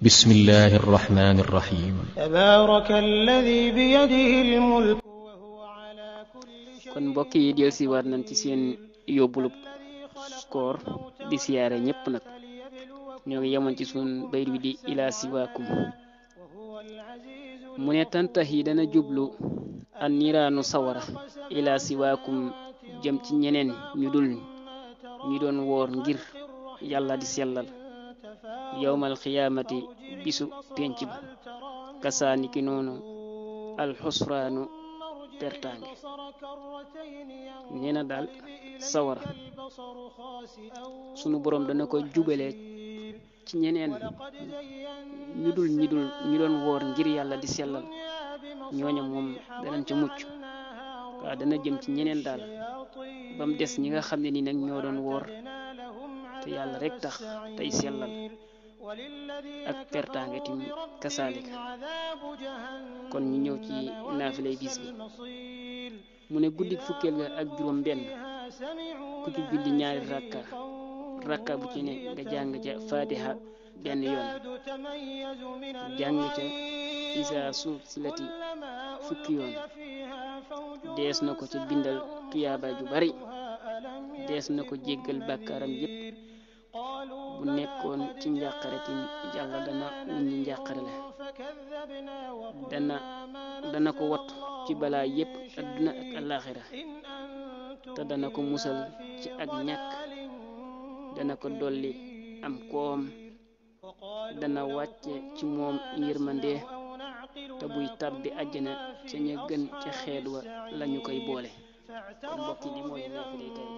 بسم الله الرحمن الرحيم تبارك الذي بيده الملك وهو على كل شيء kon mbokk yi del si waat nañ ci seen yóbbulub koor di siyaare ñépp nag ñoo ngi yemoon ci sun bayt wi di ila siwaakum mu ne tantax yi dana jublu an niiraanu sawara ila siwaakum jëm ci ñeneen ñu dul ñi doon woor ngir yàlla di sellal yawmal xiyaamati bisu penc ba kasaani ki noonu alxusraanu pertaange nee na daal sawara sunu boroom dana ko jubale ci ñeneen ñu dul ñi doon woor ngir yàlla di sellal ñooña moom danañ ca mucc waaw dana jëm ci ñeneen daal ba mu des ñi nga xam ne ni nag ñoo doon woor te yàlla rek tax tey sellal ak pertaange tim kasaalika kon ñu ñëw ci naafilay bis bi mu ne guddik fukkeel ga ak juróom benn ku ci julli ñaari rakka bu ci ne nga jàng ca fatiha benn yoon jàng ca isa suuf silati fukki yoon dees na ko ca bindal tuyaaba ju bari dees na ko jéggal bàkkaaram yépp bu nekkoon ci njàqare tim yàlla dana wuññi njàqare la dana ko wattu ci balaa yépp adduna ak alaxira te dana ko musal ci ak ñàkk dana ko dolli am koom dana wàcce ci moom yërmande te buy tàbbi àjjana ca ña gën ca xeet wa lañu koy boole kon mbokk yi li mooy naafilay tey